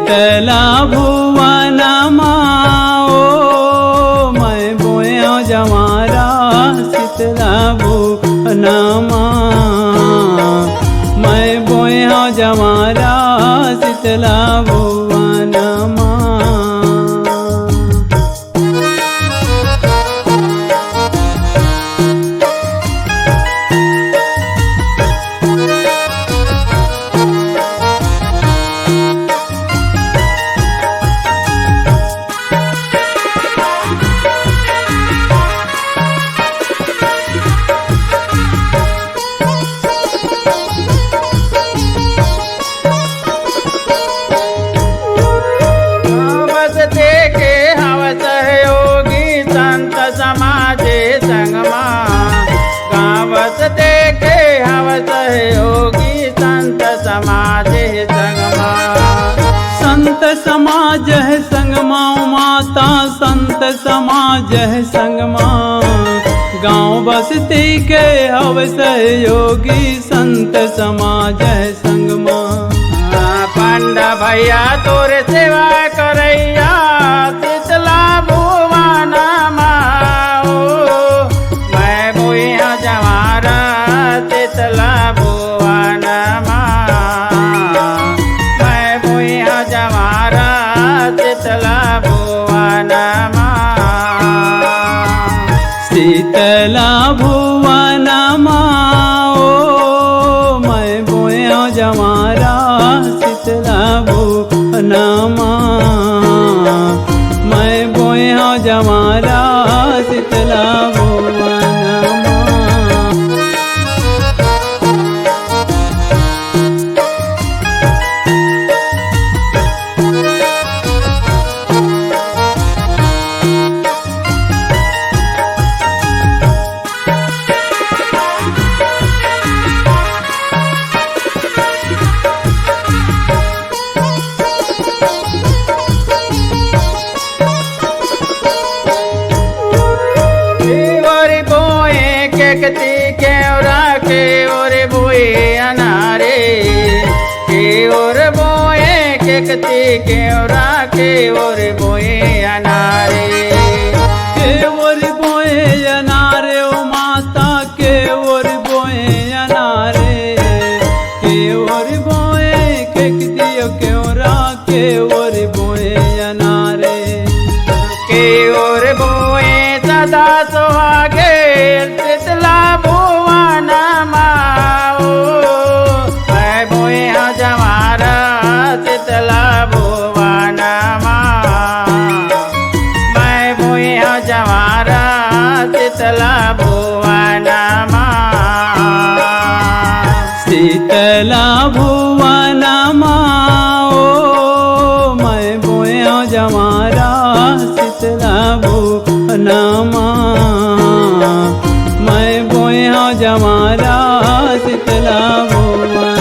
शीतला भुवन माओ मैं बोया जमारा शीतला भुवन मैं बोया जमारा शीतला भुवन देखे हव सहयोगी संत समाज संगमा। संत समाज है संगमा माता संत समाज है संगमा गाँव बस्ती के हव सहयोगी संत समाज है संगमा। पंडा भैया तोरे सेवा करैया शीतला भुवन माओ मैं बोया जमारा शीतला भुवन मैं बोया जमारा शीतला भुवन शीतला भुवन माओ मैं बोया जमारा शीतला भुवन मैं बोया जमारा शीतला भुवन केकती केवरा के ओरे बोए अनारे के ओर बोए केकती केवरा के ओरे बोए अनारे के ओर बोए अनारे ओ माता के ओर बोए अनारे के ओर बोए केकती केवरा के ओर बोए अनारे के ओर बोए सदा सुहागे शीतला भुवन माओ मैं बोया जमारा शीतला भुवन मैं बोया जमारा शीतला भुवन शीतला भुवन माओ मैं बोया जमारा शीतला भुवन मैं बोया जमारा शीतला भुवन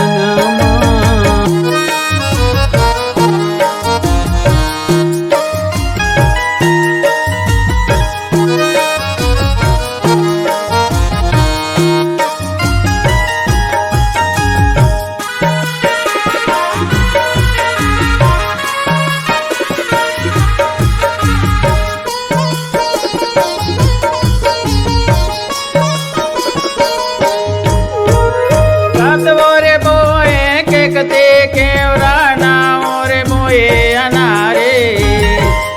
ओरे बोए केकते केवरा ना ओरे बोए अनारे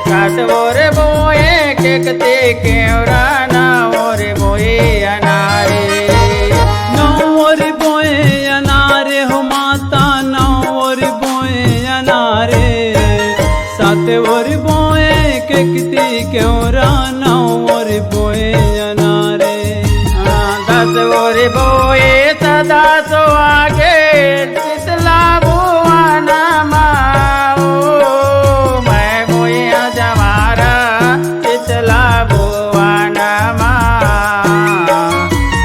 काट ओरे बोए केकते केवरा ना ओरे बोए अनारे नौ ओरे बोए अनारे हो माता नौ ओरे बोए अनारे सात ओरे बोए केकती केवरा नौ ओरे बोए अनारे 10 ओरे बोए सदा सुहागे शीतला भुवन माओ मैं बोया जमारा शीतला भुवन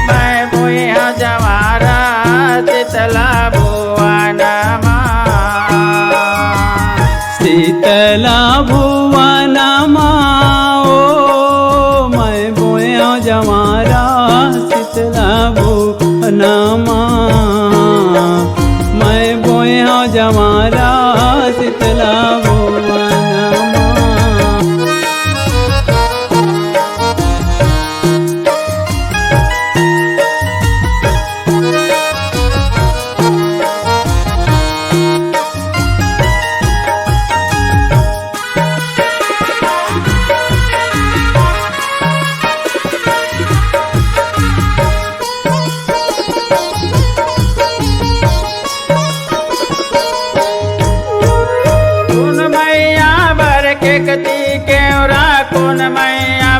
मैं बोया जमारा शीतला भुवन शीतला भुवन माओ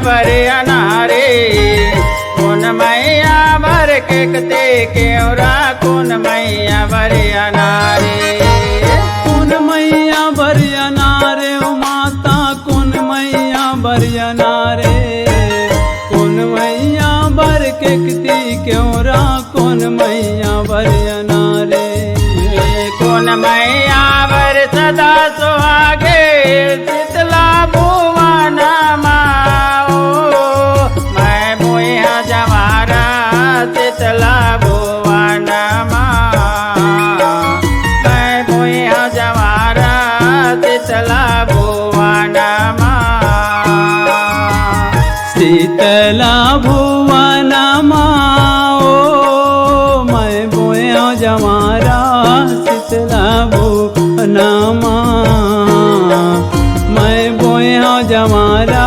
भर अनारे कौन मैया भर केकते केवरा कौन मैया भर अनारे कौन मैया भर अनारे ओ माता कौन मैया भर अनारे कौन मैया भर केकती केवरा कौन मैया भर अनारे कौन मैया भर सदा सुहागे शीतला भुवन माओ मैं बोया जवारा शीतला भुवन मैं बोया जवारा शीतला भुवन शीतला भुवन माओ मैं बोया जमारा शीतला भुवन मैं बोया जमारा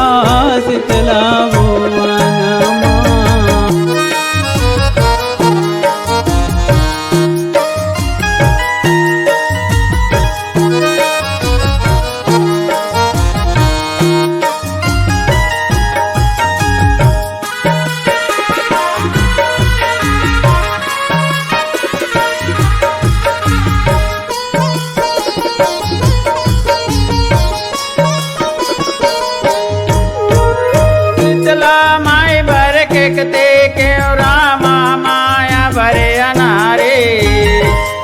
शीतला भुवन माई भर केकते केवरा माया भर अनारे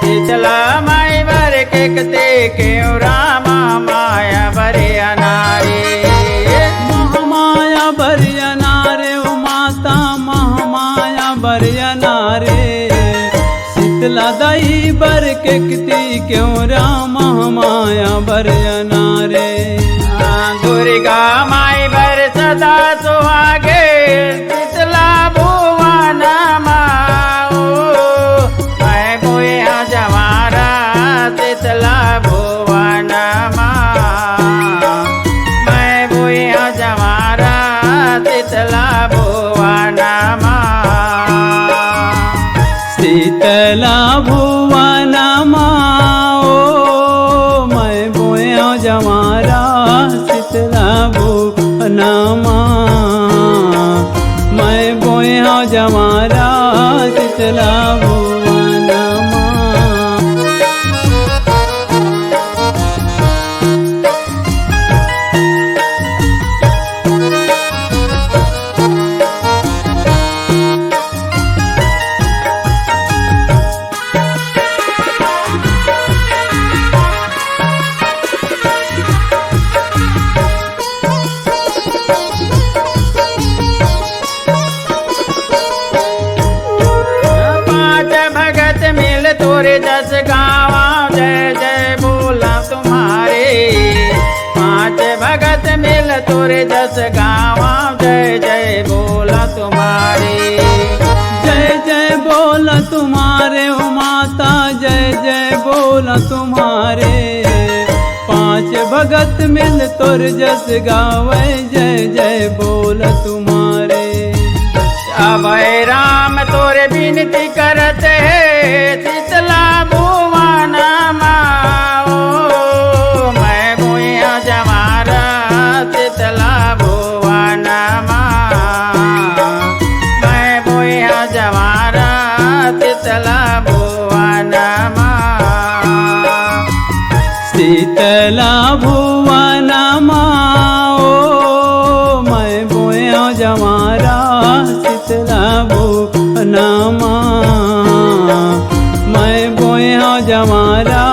शीतला माई भर केकते केवरा माया भर अनारे महामाया भर अनारे ओ माता महामाया भर अनारे शीतला दाई भर केकती केवरा महामाया भर अनारे दुर्गा माई भर सदा सुहागे शीतला भुवन माओ मैं बोया जवारा शीतला भुवन मैं बोया जवारा शीतला भुवन शीतला भुवन माओ मैं बोया जमारा शीतला भुवन मैं बोया जमारा शीतला भुवन तोरे जस गावा जय जय बोला तुम्हारे पांच भगत मिल तोरे जस गावा जय जय बोला तुम्हारे जय जय बोला तुम्हारे ओ माता जय जय बोला तुम्हारे पांच भगत मिल तोर जस गावे जय जय बोला तुम्हारे अभय राम तोरे विनती करते है शीतला भुवन माओ मैं बोया जमारा शीतला भुवन मैं बोया जमारा शीतला भुवन शीतला भुवन माओ मैं बोया जमारा शीतला भुवन मैं बोया जमारा